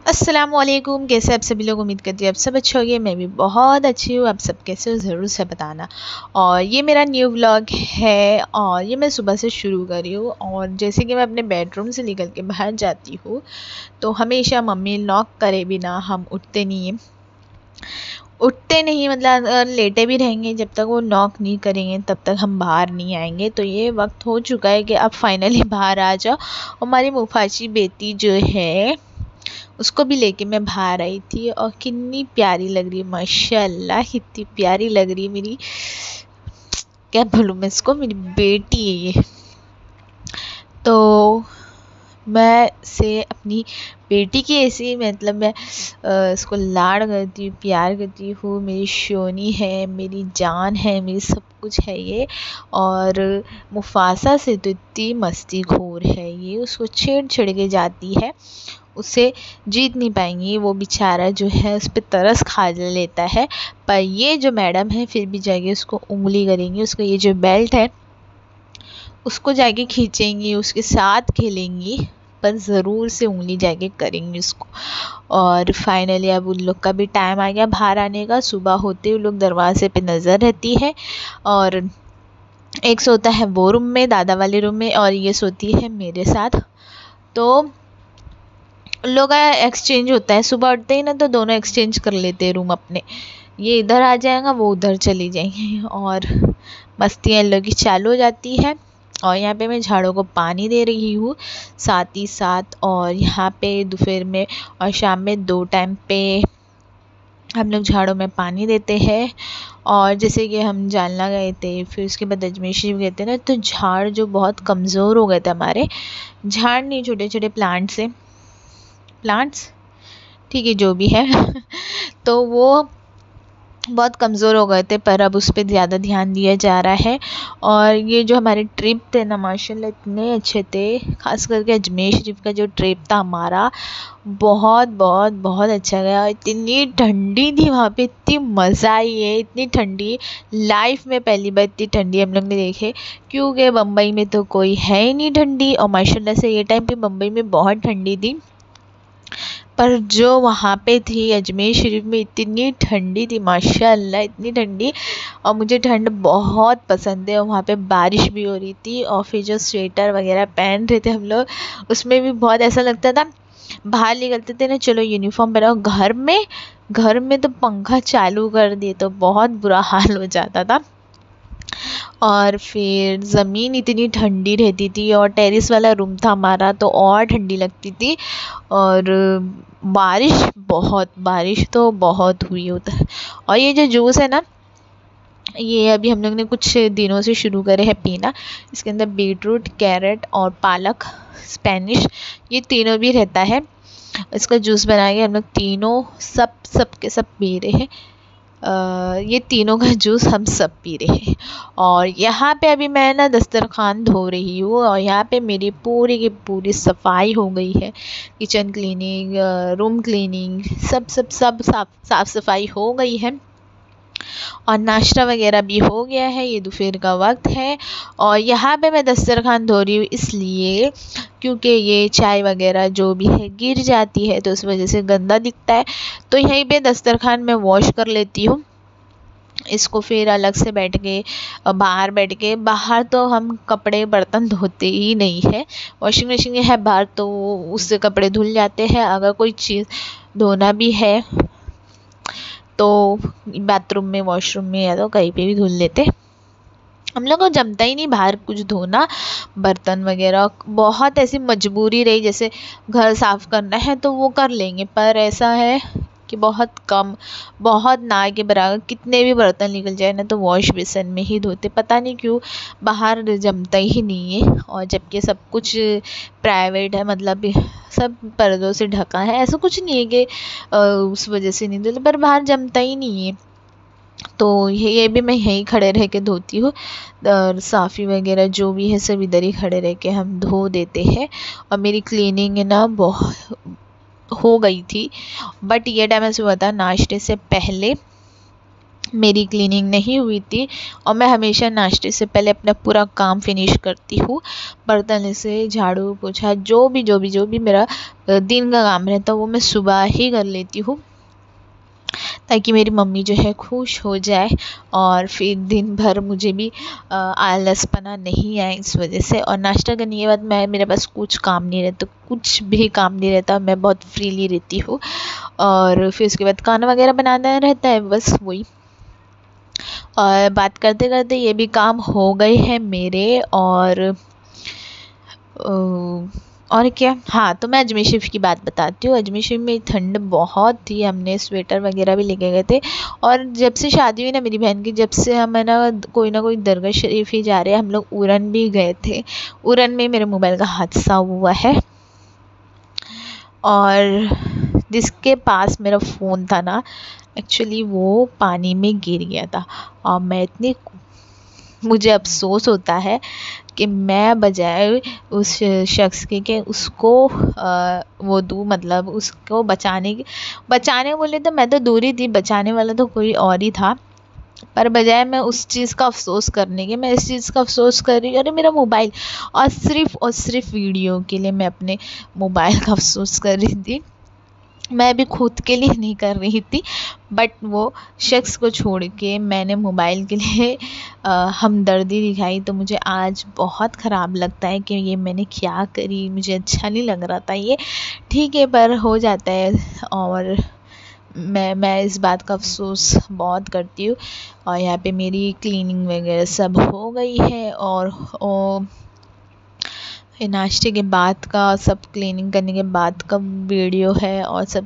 अस्सलामुअलैकुम। कैसे आप सभी लोग? उम्मीद करती हूँ आप सब अच्छे होंगे। मैं भी बहुत अच्छी हूँ। आप सब कैसे हो ज़रूर से बताना। और ये मेरा न्यू व्लॉग है और ये मैं सुबह से शुरू करी हूँ। और जैसे कि मैं अपने बेडरूम से निकल के बाहर जाती हूँ तो हमेशा मम्मी नॉक करे बिना हम उठते नहीं मतलब लेटे भी रहेंगे जब तक वो नॉक नहीं करेंगे तब तक हम बाहर नहीं आएंगे। तो ये वक्त हो चुका है कि अब फाइनली बाहर आ जाओ। हमारी मुफाची बेटी जो है उसको भी लेके मैं बाहर आई थी और कितनी प्यारी लग रही है, माशाल्लाह कितनी प्यारी लग रही है मेरी। क्या बोलूँ मैं इसको, मेरी बेटी है ये। तो मैं से अपनी बेटी की ऐसी मतलब मैं इसको लाड़ करती हूँ, प्यार करती हूँ। मेरी शोनी है, मेरी जान है, मेरी सब कुछ है ये। और मुफासा से तो इतनी मस्तीखोर है ये, उसको छेड़ के जाती है, उसे जीत नहीं पाएंगी। वो बेचारा जो है उस पर तरस खा लेता है, पर ये जो मैडम है फिर भी जाएगी उसको उंगली करेंगी, उसका ये जो बेल्ट है उसको जाके खींचेंगी, उसके साथ खेलेंगी, पर ज़रूर से उंगली जाके करेंगी उसको। और फाइनली अब उन लोग का भी टाइम आ गया बाहर आने का। सुबह होते उन लोग दरवाजे पे नज़र रहती है और एक सोता है वो रूम में, दादा वाले रूम में, और ये सोती है मेरे साथ। तो लोग एक्सचेंज होता है, सुबह उठते ही ना तो दोनों एक्सचेंज कर लेते हैं रूम अपने। ये इधर आ जाएगा, वो उधर चली जाएंगी और मस्तियाँ इन लोग की चालू हो जाती है। और यहाँ पे मैं झाड़ों को पानी दे रही हूँ साथ ही साथ। और यहाँ पे दोपहर में और शाम में 2 टाइम पे हम लोग झाड़ों में पानी देते हैं। और जैसे कि हम जालना गए थे, फिर उसके बाद अजमेर शरीफ गए थे ना, तो झाड़ जो बहुत कमज़ोर हो गए थे हमारे, झाड़ नहीं छोटे छोटे प्लांट्स ठीक है जो भी है तो वो बहुत कमज़ोर हो गए थे, पर अब उस पर ज़्यादा ध्यान दिया जा रहा है। और ये जो हमारे ट्रिप थे ना, माशाल्लाह इतने अच्छे थे। ख़ास करके अजमेर शरीफ का जो ट्रिप था हमारा, बहुत बहुत बहुत अच्छा गया। इतनी ठंडी थी वहाँ पे, इतनी मज़ा आई है, इतनी ठंडी लाइफ में पहली बार इतनी ठंडी हम लोग ने देखे, क्योंकि बम्बई में तो कोई है ही नहीं ठंडी। और माशाल्लाह से ये टाइम पे बम्बई में बहुत ठंडी थी, पर जो वहाँ पे थी अजमेर शरीफ में इतनी ठंडी थी, माशाल्लाह इतनी ठंडी। और मुझे ठंड बहुत पसंद है। और वहाँ पे बारिश भी हो रही थी और फिर जो स्वेटर वगैरह पहन रहे थे हम लोग, उसमें भी बहुत ऐसा लगता था, बाहर निकलते थे ना चलो यूनिफॉर्म पहनाओ, घर में तो पंखा चालू कर दिए तो बहुत बुरा हाल हो जाता था। और फिर ज़मीन इतनी ठंडी रहती थी और टेरेस वाला रूम था हमारा तो और ठंडी लगती थी। और बारिश तो बहुत हुई होता है। और ये जो जूस है ना, ये अभी हम लोग ने कुछ दिनों से शुरू करे हैं पीना। इसके अंदर बीटरूट, कैरेट और पालक, स्पेनिश, ये तीनों भी रहता है। इसका जूस बना के हम लोग तीनों सब के सब पी रहे हैं। ये तीनों का जूस हम सब पी रहे हैं। और यहाँ पे अभी मैं ना दस्तरखान धो रही हूँ और यहाँ पे मेरी पूरी की पूरी सफाई हो गई है। किचन क्लीनिंग, रूम क्लीनिंग, सब साफ सफाई हो गई है। और नाश्ता वगैरह भी हो गया है, ये दोपहर का वक्त है। और यहाँ पे मैं दस्तरखान धो रही हूँ इसलिए क्योंकि ये चाय वगैरह जो भी है गिर जाती है तो उस वजह से गंदा दिखता है। तो यहीं पे दस्तरखान में वॉश कर लेती हूँ इसको। फिर अलग से बाहर तो हम कपड़े बर्तन धोते ही नहीं है, वॉशिंग मशीन है बाहर तो उससे कपड़े धुल जाते हैं। अगर कोई चीज़ धोना भी है तो बाथरूम में, वॉशरूम में या तो कहीं पे भी धुल लेते। हम लोग को जमता ही नहीं बाहर कुछ धोना, बर्तन वगैरह। बहुत ऐसी मजबूरी रही जैसे घर साफ़ करना है तो वो कर लेंगे, पर ऐसा है कि बहुत कम, बहुत ना के बराबर। कितने भी बर्तन निकल जाए ना तो वॉश बेसिन में ही धोते, पता नहीं क्यों बाहर जमता ही नहीं है। और जबकि सब कुछ प्राइवेट है, मतलब सब पर्दों से ढका है, ऐसा कुछ नहीं है कि उस वजह से नहीं धुलते, पर बाहर जमता ही नहीं है। तो ये भी मैं यहीं खड़े रह के धोती हूँ। और साफ़ी वगैरह जो भी है सब इधर ही खड़े रह के हम धो देते हैं। और मेरी क्लीनिंग है ना बहुत हो गई थी, बट ये टाइम ऐसे हुआ था नाश्ते से पहले मेरी क्लीनिंग नहीं हुई थी और मैं हमेशा नाश्ते से पहले अपना पूरा काम फिनिश करती हूँ। बर्तन से झाड़ू पोछा जो भी मेरा दिन का काम रहता है वो मैं सुबह ही कर लेती हूँ, ताकि मेरी मम्मी जो है खुश हो जाए और फिर दिन भर मुझे भी आलसपना नहीं आए इस वजह से। और नाश्ता करने के बाद मेरे पास कुछ काम नहीं रहता, कुछ भी काम नहीं रहता, मैं बहुत फ्रीली रहती हूँ। और फिर उसके बाद खाना वगैरह बनाना रहता है, बस वही। और बात करते करते ये भी काम हो गए हैं मेरे। और क्या, हाँ, तो मैं अजमेर शरीफ की बात बताती हूँ। अजमेर शरीफ में ठंड बहुत थी, हमने स्वेटर वगैरह भी लेके गए थे। और जब से शादी हुई ना मेरी बहन की, जब से हम है ना कोई दरगाह शरीफ ही जा रहे हैं। हम लोग उरन भी गए थे, उरन में मेरे मोबाइल का हादसा हुआ है और जिसके पास मेरा फ़ोन था ना, एक्चुअली वो पानी में गिर गया था। और मुझे अफ़सोस होता है कि मैं बजाय उस शख्स के कि उसको वो दूँ, मतलब उसको बचाने बोले तो मैं तो दूर ही थी, बचाने वाला तो कोई और ही था। पर बजाय मैं उस चीज़ का अफ़सोस करने के, मैं इस चीज़ का अफ़सोस कर रही हूँ, अरे मेरा मोबाइल। और सिर्फ़ वीडियो के लिए मैं अपने मोबाइल का अफ़सोस कर रही थी। मैं भी खुद के लिए नहीं कर रही थी, बट वो शख्स को छोड़ के मैंने मोबाइल के लिए हमदर्दी दिखाई। तो मुझे आज बहुत ख़राब लगता है कि ये मैंने क्या करी, मुझे अच्छा नहीं लग रहा था ये। ठीक है, पर हो जाता है। और मैं इस बात का अफ़सोस बहुत करती हूँ। और यहाँ पे मेरी क्लीनिंग वगैरह सब हो गई है। और नाश्ते के बाद का सब, क्लीनिंग करने के बाद का वीडियो है। और सब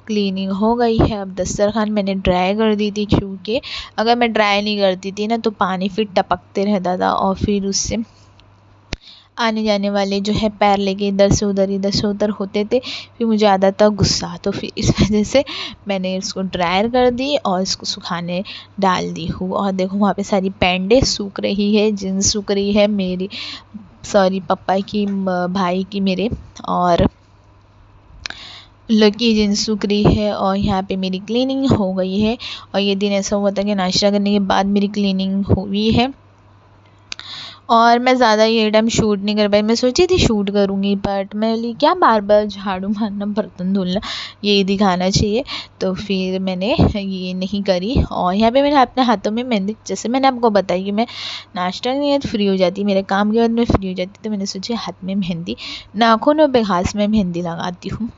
क्लीनिंग हो गई है। अब दस्तरखान मैंने ड्राई कर दी थी, क्योंकि अगर मैं ड्राई नहीं करती थी ना तो पानी फिर टपकते रहता था और फिर उससे आने जाने वाले जो है पैर लेके इधर से उधर होते थे, फिर मुझे आता था गुस्सा। तो फिर इस वजह से मैंने इसको ड्रायर कर दी और इसको सुखाने डाल दी हूँ। और देखो वहाँ पे सारी पैंटें सूख रही है, जीन्स सूख रही है मेरी, सॉरी पापा की, भाई की मेरे, और लकी जीन्स सूख रही है। और यहाँ पे मेरी क्लीनिंग हो गई है। और ये दिन ऐसा हुआ था कि नाश्ता करने के बाद मेरी क्लीनिंग हुई है। और मैं ज़्यादा ये टाइम शूट नहीं कर पाई। मैं सोची थी शूट करूँगी, बट मैं बोली क्या बार बार झाड़ू मारना, बर्तन धुलना, ये दिखाना चाहिए, तो फिर मैंने ये नहीं करी। और यहाँ पे मैंने अपने हाथों में मेहंदी, जैसे मैंने आपको बताई कि मैं नाश्ता के बाद फ्री हो जाती, मेरे काम के बाद मैं फ्री हो जाती, तो मैंने सोची हाथ में मेहंदी, नाखूनों पे खास में मेहंदी लगाती हूँ।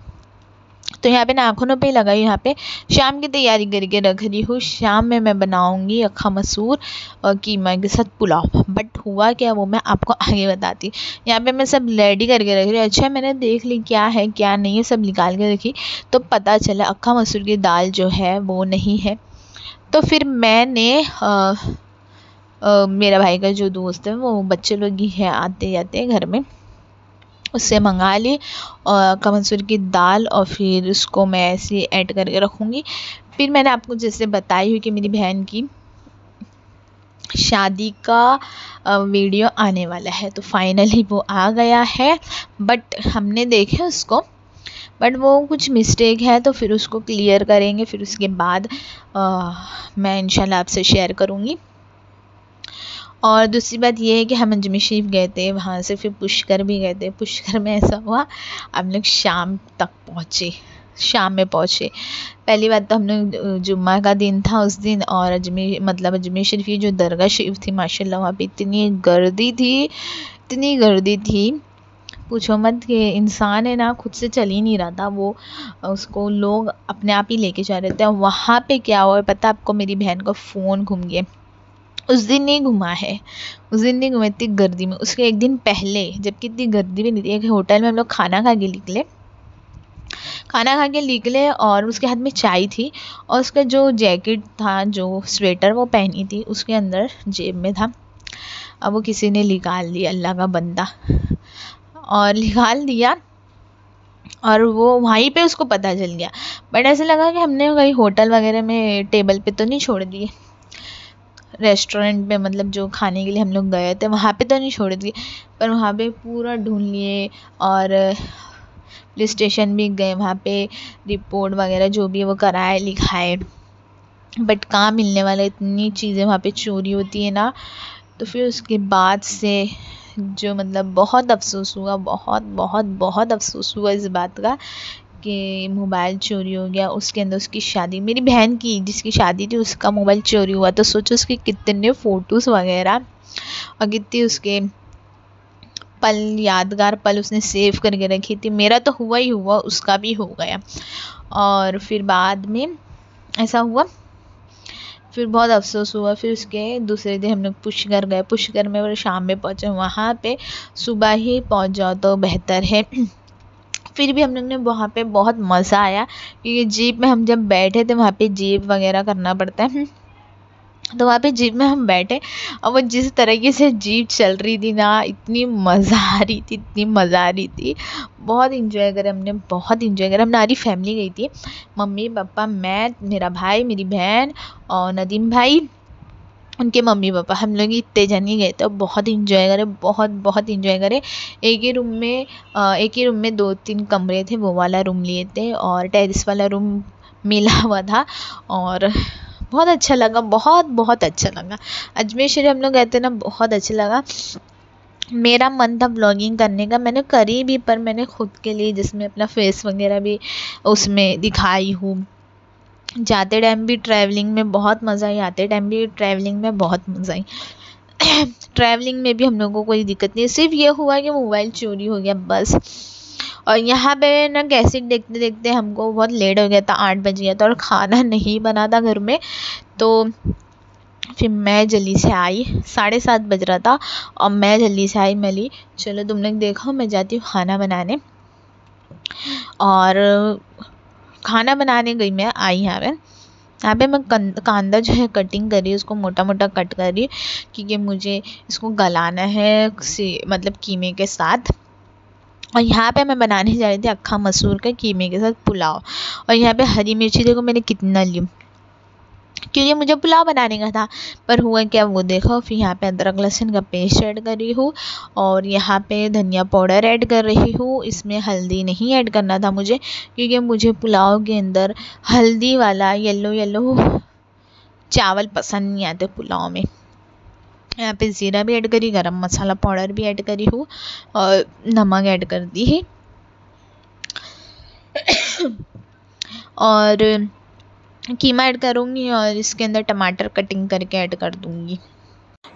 तो यहाँ पे नाखूनों पे लगाई। यहाँ पे शाम की तैयारी करके रख रही हूँ। शाम में मैं बनाऊँगी अक्खा मसूर और कीमा के साथ पुलाव। बट हुआ क्या वो मैं आपको आगे बताती। यहाँ पे मैं सब रेडी करके रख रही हूँ। अच्छा, मैंने देख ली क्या है क्या नहीं है, सब निकाल के रखी, तो पता चला अक्खा मसूर की दाल जो है वो नहीं है। तो फिर मैंने मेरा भाई का जो दोस्त है, वो बच्चे लोग ही है आते जाते घर में, उससे मंगा ली और कमसूर की दाल, और फिर उसको मैं ऐसे ऐड करके रखूँगी। फिर मैंने आपको जैसे बताई हुई कि मेरी बहन की शादी का वीडियो आने वाला है, तो फाइनली वो आ गया है। बट हमने देखे उसको, बट वो कुछ मिस्टेक है, तो फिर उसको क्लियर करेंगे। फिर उसके बाद मैं इंशाल्लाह आपसे शेयर करूँगी। और दूसरी बात ये है कि हम अजमेर शरीफ गए थे, वहाँ से फिर पुष्कर भी गए थे। पुष्कर में ऐसा हुआ, हम लोग शाम तक पहुँचे, शाम में पहुँचे। पहली बात तो हम लोग जुम्मा का दिन था उस दिन, और अजमेर शरीफ की जो दरगाह शरीफ थी, माशाल्लाह वहाँ पे इतनी गर्दी थी, पूछो मत। कि इंसान है ना खुद से चल ही नहीं रहा था, वो उसको लोग अपने आप ही लेके जा रहे थे। वहाँ पे क्या हुआ पता आपको, मेरी बहन का फ़ोन घूम गया। उस दिन नहीं घुमा है, उस दिन नहीं घुमा, इतनी गर्दी में। उसके एक दिन पहले, जबकि इतनी गर्दी भी नहीं थी, एक होटल में हम लोग खाना खा के निकले और उसके हाथ में चाय थी, और उसका जो जैकेट था, जो स्वेटर वो पहनी थी, उसके अंदर जेब में था। अब वो किसी ने निकाल दिया, अल्लाह का बंदा, और निकाल दिया, और वो वहीं पे उसको पता चल गया। बट ऐसा लगा कि हमने कहीं होटल वगैरह में टेबल पे तो नहीं छोड़ दिए, रेस्टोरेंट में, मतलब जो खाने के लिए हम लोग गए थे वहाँ पे तो नहीं छोड़ दिए, पर वहाँ पे पूरा ढूंढ लिए। और पुलिस स्टेशन भी गए, वहाँ पे रिपोर्ट वगैरह जो भी है वो कराए, लिखाए। बट कहाँ मिलने वाला, इतनी चीज़ें वहाँ पे चोरी होती है ना। तो फिर उसके बाद से जो मतलब बहुत अफसोस हुआ, बहुत बहुत बहुत अफसोस हुआ इस बात का कि मोबाइल चोरी हो गया। उसके अंदर उसकी शादी, मेरी बहन की जिसकी शादी थी, उसका मोबाइल चोरी हुआ। तो सोचो उसके कितने फ़ोटोज़ वगैरह और कितनी उसके पल, यादगार पल उसने सेव करके रखी थी। मेरा तो हुआ ही हुआ, उसका भी हो गया। और फिर बाद में ऐसा हुआ, फिर बहुत अफसोस हुआ। फिर उसके दूसरे दिन हम लोग पुष्कर गए। पुष्कर में वो शाम में पहुँचे, वहाँ पे सुबह ही पहुँच जाओ तो बेहतर है। फिर भी हम लोग ने वहाँ पे बहुत मज़ा आया, क्योंकि जीप में हम जब बैठे थे, वहाँ पे जीप वगैरह करना पड़ता है। तो वहाँ पे जीप में हम बैठे और वो जिस तरीके से जीप चल रही थी ना, इतनी मज़ा आ रही थी, इतनी मज़ा आ रही थी। बहुत इंजॉय करा हमने, बहुत इंजॉय करा। हम सारी फैमिली गई थी, मम्मी पापा, मैं, मेरा भाई, मेरी बहन और नदीम भाई, उनके मम्मी पापा, हम लोग इतने जन ही गए थे। बहुत इंजॉय करे, बहुत बहुत इंजॉय करे। एक ही रूम में 2-3 कमरे थे, वो वाला रूम लिए थे और टेरेस वाला रूम मिला हुआ था। और बहुत अच्छा लगा, बहुत बहुत अच्छा लगा। अजमेर शरीफ हम लोग गए थे ना, बहुत अच्छा लगा। मेरा मन था ब्लॉगिंग करने का, मैंने करी भी, पर मैंने खुद के लिए, जिसमें अपना फेस वगैरह भी उसमें दिखाई हूँ। जाते टाइम भी ट्रैवलिंग में बहुत मज़ा आई, आते टाइम भी ट्रैवलिंग में बहुत मज़ा आई। ट्रैवलिंग में भी हम लोगों को कोई दिक्कत नहीं, सिर्फ ये हुआ कि मोबाइल चोरी हो गया बस। और यहाँ पे ना कैसेट देखते देखते हमको बहुत लेट हो गया था, 8 बज गया था और खाना नहीं बना था घर में। तो फिर मैं जल्दी से आई, 7:30 बज रहा था और मैं जल्दी से आई। मैं ली, चलो तुम लोग देखो, मैं जाती हूँ खाना बनाने। और खाना बनाने गई, मैं आई यहाँ पे मैं कांदा जो है कटिंग करी, उसको मोटा मोटा कट करी, क्योंकि मुझे इसको गलाना है मतलब कीमे के साथ। और यहाँ पे मैं बनाने जा रही थी अक्खा मसूर का कीमे के साथ पुलाव। और यहाँ पे हरी मिर्ची देखो मैंने कितना ली, क्योंकि मुझे पुलाव बनाने का था। पर हुआ क्या, वो देखो। फिर यहाँ पे अदरक लहसुन का पेस्ट ऐड कर रही हूँ और यहाँ पे धनिया पाउडर ऐड कर रही हूँ। इसमें हल्दी नहीं ऐड करना था मुझे, क्योंकि मुझे पुलाव के अंदर हल्दी वाला येलो येलो चावल पसंद नहीं आते पुलाव में। यहाँ पे ज़ीरा भी ऐड करी, गरम मसाला पाउडर भी ऐड करी हूँ और नमक ऐड कर दी है। और कीमा ऐड करूँगी और इसके अंदर टमाटर कटिंग करके ऐड कर दूँगी।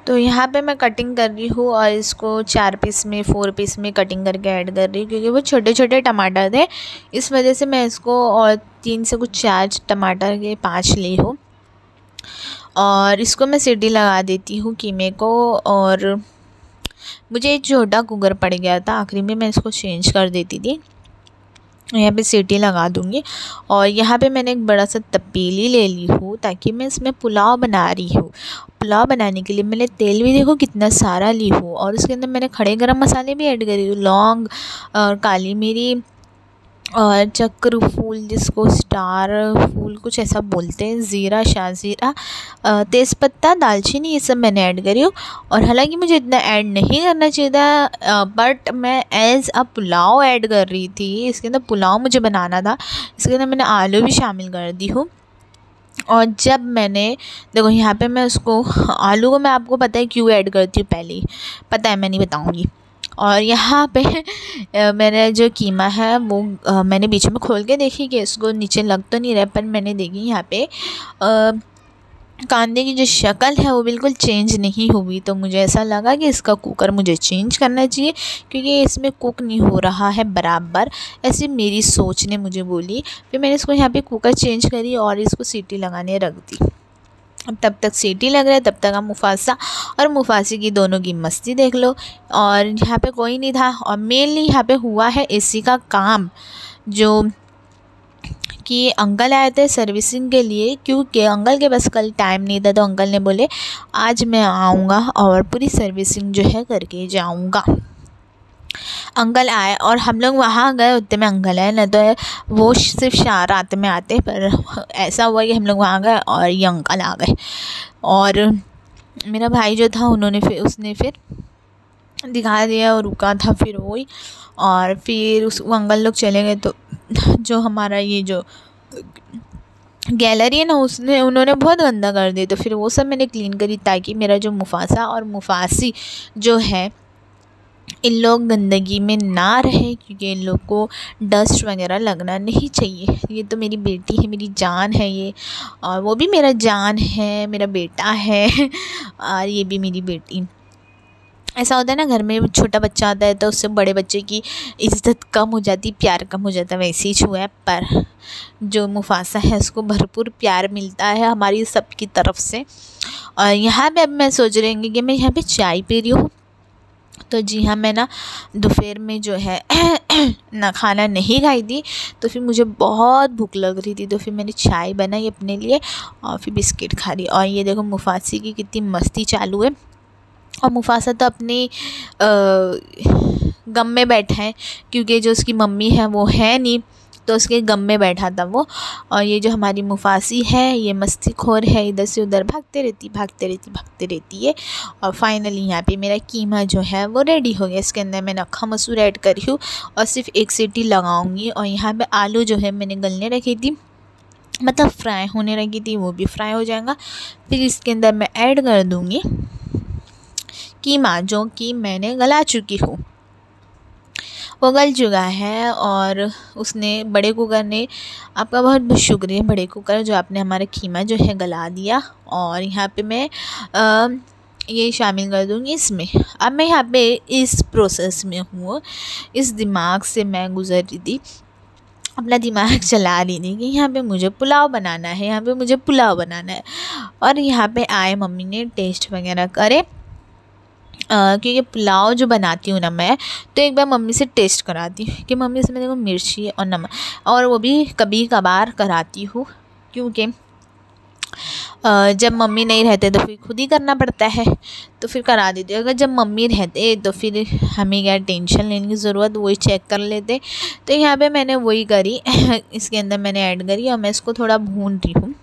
तो यहाँ पे मैं कटिंग कर रही हूँ और इसको 4 पीस में 4 पीस में कटिंग करके ऐड कर रही हूँ, क्योंकि वो छोटे छोटे टमाटर थे, इस वजह से मैं इसको और 3 से कुछ 4 टमाटर के 5 ली हूँ। और इसको मैं सीटी लगा देती हूँ कीमे को। और मुझे एक छोटा कुकर पड़ गया था, आखिरी में मैं इसको चेंज कर देती थी। यहाँ पे सीटी लगा दूँगी। और यहाँ पे मैंने एक बड़ा सा तपेली ले ली हूँ, ताकि मैं इसमें पुलाव बना रही हूँ। पुलाव बनाने के लिए मैंने तेल भी देखो कितना सारा ली हूँ। और उसके अंदर मैंने खड़े गरम मसाले भी ऐड करी हूँ, लौंग और काली मिरी और चक्र फूल, जिसको स्टार फूल कुछ ऐसा बोलते हैं, ज़ीरा, शाहज़ीरा, तेज़पत्ता, दालचीनी, ये सब मैंने ऐड करी हूँ। और हालांकि मुझे इतना ऐड नहीं करना चाहिए था, बट मैं एज़ अ पुलाव ऐड कर रही थी। इसके अंदर पुलाव मुझे बनाना था, इसके अंदर मैंने आलू भी शामिल कर दी हूँ। और जब मैंने देखो यहाँ पे मैं उसको, आलू को मैं आपको पता है क्यों ऐड करती हूँ, पहले ही पता है, मैं नहीं बताऊँगी। और यहाँ पे मैंने जो कीमा है वो मैंने बीच में खोल के देखी कि इसको नीचे लग तो नहीं रहा, पर मैंने देखी यहाँ पे कांदे की जो शक्ल है वो बिल्कुल चेंज नहीं हुई। तो मुझे ऐसा लगा कि इसका कुकर मुझे चेंज करना चाहिए, क्योंकि इसमें कुक नहीं हो रहा है बराबर, ऐसी मेरी सोच ने मुझे बोली। फिर मैंने इसको यहाँ पे कुकर चेंज करी और इसको सीटी लगाने रख दी। अब तब तक सीटी लग रहा है, तब तक आप मुफासा और मुफासी की दोनों की मस्ती देख लो। और यहाँ पे कोई नहीं था। और मेनली यहाँ पे हुआ है एसी का काम, जो कि अंकल आए थे सर्विसिंग के लिए, क्योंकि अंकल के पास कल टाइम नहीं था। तो अंकल ने बोले आज मैं आऊँगा और पूरी सर्विसिंग जो है करके जाऊँगा। अंकल आए और हम लोग वहाँ गए, उतने में अंकल आए, न तो वो सिर्फ रात में आते। पर ऐसा हुआ कि हम लोग वहाँ गए और ये अंकल आ गए। और मेरा भाई जो था उसने फिर दिखा दिया और रुका था फिर वही। और फिर वो अंकल लोग चले गए। तो जो हमारा ये जो गैलरी है ना उन्होंने बहुत गंदा कर दिया। तो फिर वो सब मैंने क्लीन करी ताकि मेरा जो मुफासा और मुफासी जो है इन लोग गंदगी में ना रहे, क्योंकि इन लोग को डस्ट वगैरह लगना नहीं चाहिए। ये तो मेरी बेटी है, मेरी जान है ये, और वो भी मेरा जान है, मेरा बेटा है और ये भी मेरी बेटी। ऐसा होता है ना, घर में छोटा बच्चा आता है तो उससे बड़े बच्चे की इज़्ज़त कम हो जाती, प्यार कम हो जाता है, वैसे ही हुआ है। पर जो मुफासा है उसको भरपूर प्यार मिलता है हमारी सबकी तरफ से। और यहाँ पे अब मैं सोच रही हूँ कि मैं यहाँ पे चाय पी रही हूँ। तो जी हाँ, मैं ना दोपहर में जो है ना खाना नहीं खाई थी, तो फिर मुझे बहुत भूख लग रही थी, तो फिर मैंने चाय बनाई अपने लिए और फिर बिस्किट खा रही। और ये देखो मुफासी की कितनी मस्ती चालू है। और मुफासा तो अपनी गम में बैठा है, क्योंकि जो उसकी मम्मी है वो है नहीं, तो उसके गम में बैठा था वो। और ये जो हमारी मुफासी है ये मस्तीखोर है, इधर से उधर भागते रहती है। और फाइनली यहाँ पे मेरा कीमा जो है वो रेडी हो गया। इसके अंदर मैं अक्खा मसूर ऐड करी हूँ और सिर्फ एक सीटी लगाऊंगी। और यहाँ पे आलू जो है मैंने गलने रखी थी, मतलब फ्राई होने लगी थी, वो भी फ्राई हो जाएगा। फिर इसके अंदर मैं ऐड कर दूँगी कीमा, जो कि मैंने गला चुकी हूँ। वो गल चुका है और उसने, बड़े कुकर ने, आपका बहुत बहुत शुक्रिया बड़े कुकर, जो आपने हमारा कीमा जो है गला दिया। और यहाँ पे मैं ये शामिल कर दूँगी इसमें। अब मैं यहाँ पे इस प्रोसेस में हूँ, इस दिमाग से मैं गुज़र रही थी, अपना दिमाग चला रही थी कि यहाँ पे मुझे पुलाव बनाना है, यहाँ पे मुझे पुलाव बनाना है। और यहाँ पे आए मम्मी ने टेस्ट वगैरह करे, क्योंकि पुलाव जो बनाती हूँ ना मैं, तो एक बार मम्मी से टेस्ट कराती हूँ कि मम्मी इसमें देखो मिर्ची और नमक, और वो भी कभी कभार कराती हूँ, क्योंकि जब मम्मी नहीं रहते तो फिर खुद ही करना पड़ता है, तो फिर करा देती हूँ। अगर जब मम्मी रहते तो फिर हमें क्या टेंशन लेने की ज़रूरत, वही चेक कर लेते। तो यहाँ पे मैंने वही करी इसके अंदर मैंने ऐड करी और मैं इसको थोड़ा भून रही हूँ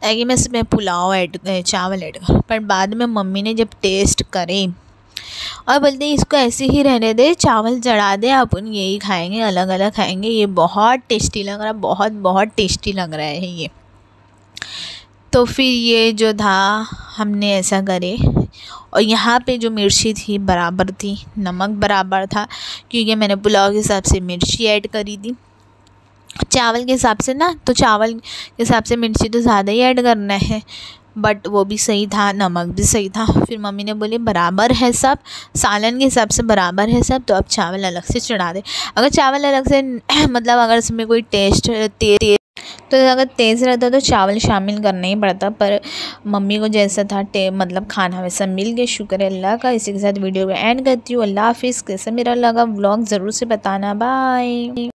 ताकि मैं इसमें चावल ऐड करूँ। पर बाद में मम्मी ने जब टेस्ट करे और बोलते इसको ऐसे ही रहने दे, चावल चढ़ा दे, अपन यही खाएंगे, अलग अलग खाएंगे, ये बहुत टेस्टी लग रहा है, बहुत बहुत टेस्टी लग रहा है ये। तो फिर ये जो था हमने ऐसा करे। और यहाँ पे जो मिर्ची थी बराबर थी, नमक बराबर था, क्योंकि मैंने पुलाव के हिसाब से मिर्ची ऐड करी थी। चावल के हिसाब से ना, तो चावल के हिसाब से मिर्ची तो ज़्यादा ही ऐड करना है, बट वो भी सही था, नमक भी सही था। फिर मम्मी ने बोली बराबर है सब, सालन के हिसाब से बराबर है सब, तो अब चावल अलग से चढ़ा दे। अगर चावल अलग से मतलब अगर इसमें कोई टेस्ट तो अगर तेज़ रहता तो चावल शामिल करना ही पड़ता, पर मम्मी को जैसा था मतलब खाना वैसा मिल गया, शुक्र है अल्लाह का। इसी के साथ वीडियो को एंड करती हूँ। अल्लाह हाफिज़। कैसा मेरा लगा व्लॉग ज़रूर से बताना। बाय।